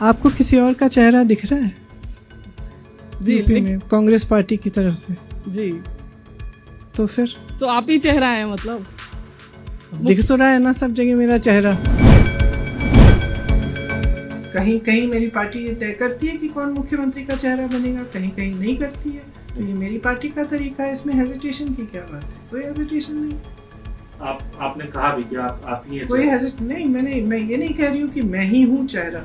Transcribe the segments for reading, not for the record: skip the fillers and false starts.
आपको किसी और का चेहरा दिख रहा है जी यूपी में कांग्रेस पार्टी की तरफ से? जी, तो फिर तो आप ही चेहरा है मतलब। दिख तो रहा है ना सब जगह मेरा चेहरा। कहीं कहीं मेरी पार्टी ये तय करती है कि कौन मुख्यमंत्री का चेहरा बनेगा, कहीं कहीं नहीं करती है। तो ये मेरी पार्टी का तरीका है, इसमें हेजिटेशन की क्या बात है? कोई हेजिटेशन नहीं। आपने कहा भी कि आप ही हैं कोई चेहरा। हेजिट नहीं, मैं ये नहीं कह रही हूँ कि मैं ही हूँ चेहरा।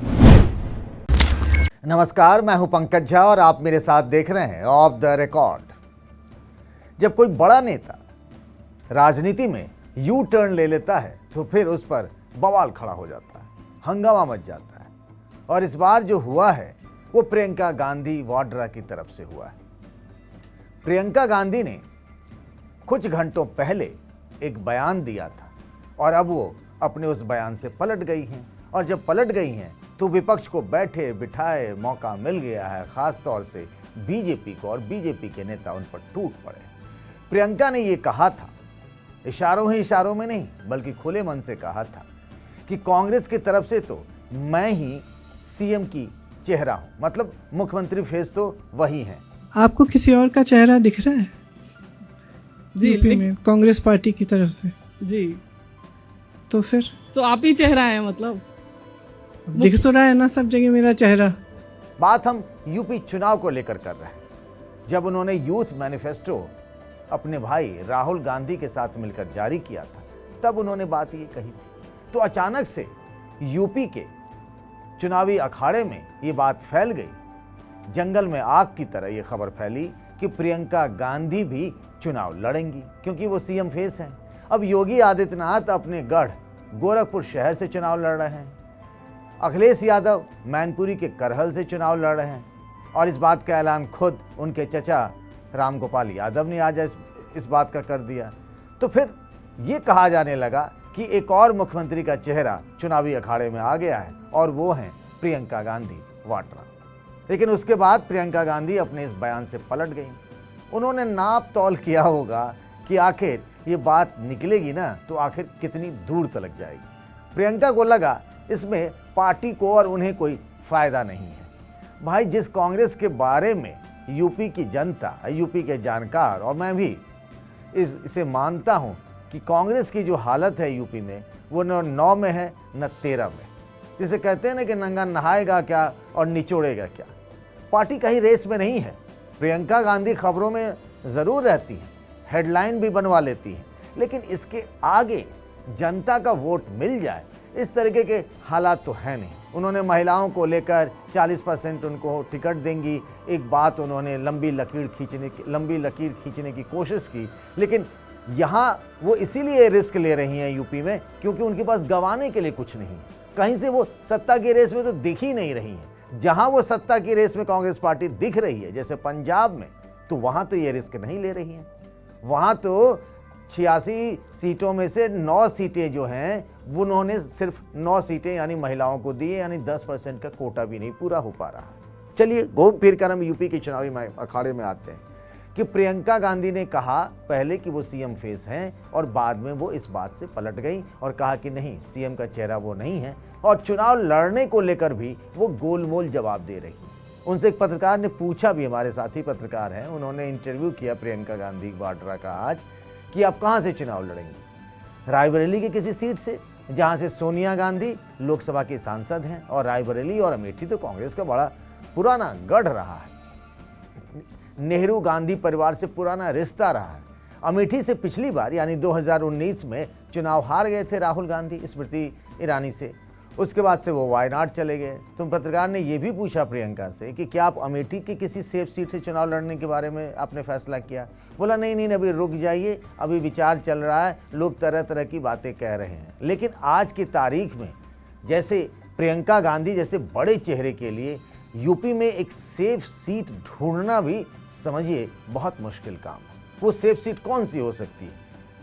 नमस्कार, मैं हूं पंकज झा और आप मेरे साथ देख रहे हैं ऑफ द रिकॉर्ड। जब कोई बड़ा नेता राजनीति में यू टर्न ले लेता है तो फिर उस पर बवाल खड़ा हो जाता है, हंगामा मच जाता है। और इस बार जो हुआ है वो प्रियंका गांधी वाड्रा की तरफ से हुआ है। प्रियंका गांधी ने कुछ घंटों पहले एक बयान दिया था और अब वो अपने उस बयान से पलट गई हैं। और जब पलट गई हैं तो विपक्ष को बैठे बिठाए मौका मिल गया है, खास तौर से बीजेपी को, और बीजेपी के नेता उन पर टूट पड़े। प्रियंका ने ये कहा था, इशारों ही इशारों में नहीं बल्कि खुले मन से कहा था कि कांग्रेस की तरफ से तो मैं ही सीएम की चेहरा हूं, मतलब मुख्यमंत्री फेस तो वही हैं। आपको किसी और का चेहरा दिख रहा है जी, यूपी में कांग्रेस पार्टी की तरफ से? जी, तो फिर तो आप ही चेहरा है मतलब। दिख तो रहा है ना सब जगह मेरा चेहरा। बात हम यूपी चुनाव को लेकर कर रहे हैं। जब उन्होंने यूथ मैनिफेस्टो अपने भाई राहुल गांधी के साथ मिलकर जारी किया था तब उन्होंने बात ये कही थी। तो अचानक से यूपी के चुनावी अखाड़े में ये बात फैल गई, जंगल में आग की तरह ये खबर फैली कि प्रियंका गांधी भी चुनाव लड़ेंगी क्योंकि वो सीएम फेस हैं। अब योगी आदित्यनाथ अपने गढ़ गोरखपुर शहर से चुनाव लड़ रहे हैं, अखिलेश यादव मैनपुरी के करहल से चुनाव लड़ रहे हैं, और इस बात का ऐलान खुद उनके चचा रामगोपाल यादव ने आज इस बात का कर दिया। तो फिर ये कहा जाने लगा कि एक और मुख्यमंत्री का चेहरा चुनावी अखाड़े में आ गया है और वो हैं प्रियंका गांधी वाड्रा। लेकिन उसके बाद प्रियंका गांधी अपने इस बयान से पलट गई। उन्होंने नाप तौल किया होगा कि आखिर ये बात निकलेगी ना तो आखिर कितनी दूर तलक जाएगी। प्रियंका को लगा इसमें पार्टी को और उन्हें कोई फायदा नहीं है। भाई, जिस कांग्रेस के बारे में यूपी की जनता, यूपी के जानकार और मैं भी इसे मानता हूं कि कांग्रेस की जो हालत है यूपी में वो न 9 में है न 13 में। जिसे कहते हैं ना कि नंगा नहाएगा क्या और निचोड़ेगा क्या। पार्टी कहीं रेस में नहीं है। प्रियंका गांधी खबरों में ज़रूर रहती हैं, हेडलाइन भी बनवा लेती हैं, लेकिन इसके आगे जनता का वोट मिल जाए इस तरीके के हालात तो है नहीं। उन्होंने महिलाओं को लेकर 40% उनको टिकट देंगी, एक बात उन्होंने लंबी लकीर खींचने की कोशिश की। लेकिन यहाँ वो इसीलिए रिस्क ले रही हैं यूपी में क्योंकि उनके पास गंवाने के लिए कुछ नहीं है। कहीं से वो सत्ता की रेस में तो दिख ही नहीं रही है। जहाँ वो सत्ता की रेस में कांग्रेस पार्टी दिख रही है, जैसे पंजाब में, तो वहाँ तो ये रिस्क नहीं ले रही हैं। वहाँ तो 86 सीटों में से 9 सीटें जो हैं वो उन्होंने सिर्फ 9 सीटें यानी महिलाओं को दी है, यानी 10% का कोटा भी नहीं पूरा हो पा रहा है। चलिए घूम फिर कर हम यूपी के चुनावी अखाड़े में आते हैं कि प्रियंका गांधी ने कहा पहले कि वो सीएम फेस हैं और बाद में वो इस बात से पलट गई और कहा कि नहीं, सीएम का चेहरा वो नहीं है। और चुनाव लड़ने को लेकर भी वो गोलमोल जवाब दे रही। उनसे एक पत्रकार ने पूछा भी, हमारे साथी पत्रकार हैं, उन्होंने इंटरव्यू किया प्रियंका गांधी वाड्रा का आज, कि आप कहाँ से चुनाव लड़ेंगे। रायबरेली की किसी सीट से जहाँ से सोनिया गांधी लोकसभा की सांसद हैं, और रायबरेली और अमेठी तो कांग्रेस का बड़ा पुराना गढ़ रहा है, नेहरू गांधी परिवार से पुराना रिश्ता रहा है। अमेठी से पिछली बार यानी 2019 में चुनाव हार गए थे राहुल गांधी स्मृति ईरानी से। उसके बाद से वो वायनाड चले गए। तो पत्रकार ने ये भी पूछा प्रियंका से कि क्या आप अमेठी की किसी सेफ सीट से चुनाव लड़ने के बारे में आपने फैसला किया। बोला नहीं, अभी रुक जाइए, अभी विचार चल रहा है, लोग तरह तरह की बातें कह रहे हैं। लेकिन आज की तारीख में जैसे प्रियंका गांधी जैसे बड़े चेहरे के लिए यूपी में एक सेफ सीट ढूंढना भी समझिए बहुत मुश्किल काम है। वो सेफ सीट कौन सी हो सकती है?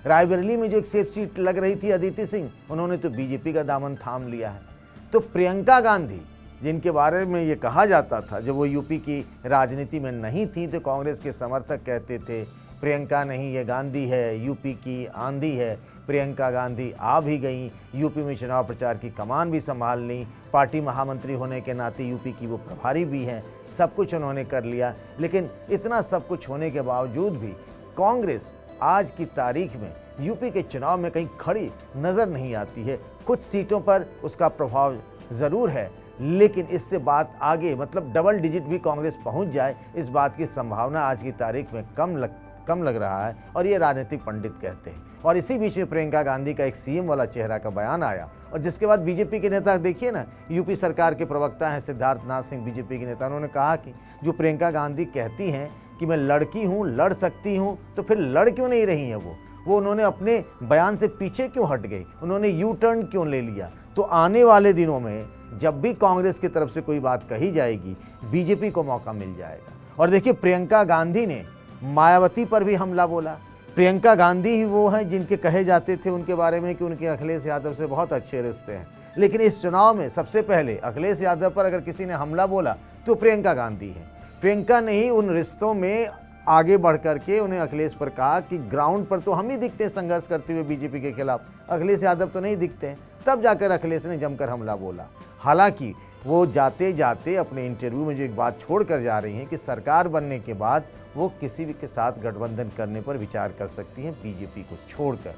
रायबरेली में जो एक सेफ सीट लग रही थी अदिति सिंह, उन्होंने तो बीजेपी का दामन थाम लिया है। तो प्रियंका गांधी, जिनके बारे में ये कहा जाता था जब वो यूपी की राजनीति में नहीं थी तो कांग्रेस के समर्थक कहते थे प्रियंका नहीं, ये गांधी है, यूपी की आंधी है, प्रियंका गांधी आ भी गई, यूपी में चुनाव प्रचार की कमान भी संभाल ली, पार्टी महामंत्री होने के नाते यूपी की वो प्रभारी भी हैं, सब कुछ उन्होंने कर लिया। लेकिन इतना सब कुछ होने के बावजूद भी कांग्रेस आज की तारीख में यूपी के चुनाव में कहीं खड़ी नज़र नहीं आती है। कुछ सीटों पर उसका प्रभाव ज़रूर है, लेकिन इससे बात आगे मतलब डबल डिजिट भी कांग्रेस पहुंच जाए, इस बात की संभावना आज की तारीख में कम लग रहा है, और ये राजनीतिक पंडित कहते हैं। और इसी बीच में प्रियंका गांधी का एक सीएम वाला चेहरा का बयान आया, और जिसके बाद बीजेपी के नेता, देखिए ना, यूपी सरकार के प्रवक्ता हैं सिद्धार्थनाथ सिंह, बीजेपी के नेता, उन्होंने कहा कि जो प्रियंका गांधी कहती हैं कि मैं लड़की हूँ, लड़ सकती हूँ, तो फिर लड़ क्यों नहीं रही हैं वो उन्होंने अपने बयान से पीछे क्यों हट गई, उन्होंने यू टर्न क्यों ले लिया। तो आने वाले दिनों में जब भी कांग्रेस की तरफ से कोई बात कही जाएगी, बीजेपी को मौका मिल जाएगा। और देखिए, प्रियंका गांधी ने मायावती पर भी हमला बोला। प्रियंका गांधी ही वो हैं जिनके कहे जाते थे उनके बारे में कि उनके अखिलेश यादव से बहुत अच्छे रिश्ते हैं, लेकिन इस चुनाव में सबसे पहले अखिलेश यादव पर अगर किसी ने हमला बोला तो प्रियंका गांधी है। प्रियंका ने ही उन रिश्तों में आगे बढ़ करके उन्हें अखिलेश पर कहा कि ग्राउंड पर तो हम ही दिखते हैं संघर्ष करते हुए बीजेपी के खिलाफ, अखिलेश यादव तो नहीं दिखते हैं। तब जाकर अखिलेश ने जमकर हमला बोला। हालांकि वो जाते जाते अपने इंटरव्यू में जो एक बात छोड़ कर जा रही हैं कि सरकार बनने के बाद वो किसी भी के साथ गठबंधन करने पर विचार कर सकती हैं बीजेपी को छोड़कर।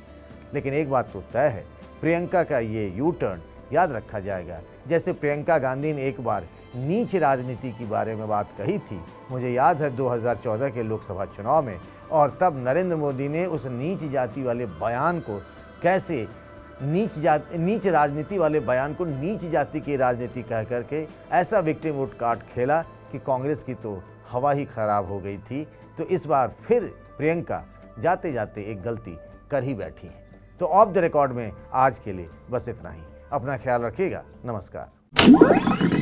लेकिन एक बात तो तय है, प्रियंका का ये यू टर्न याद रखा जाएगा। जैसे प्रियंका गांधी ने एक बार नीच राजनीति के बारे में बात कही थी, मुझे याद है 2014 के लोकसभा चुनाव में, और तब नरेंद्र मोदी ने उस नीच जाति वाले बयान को कैसे नीच राजनीति वाले बयान को नीच जाति की राजनीति कह करके ऐसा विक्टिम वोट कार्ड खेला कि कांग्रेस की तो हवा ही खराब हो गई थी। तो इस बार फिर प्रियंका जाते जाते एक गलती कर ही बैठी है। तो ऑफ द रिकॉर्ड में आज के लिए बस इतना ही। अपना ख्याल रखिएगा। नमस्कार।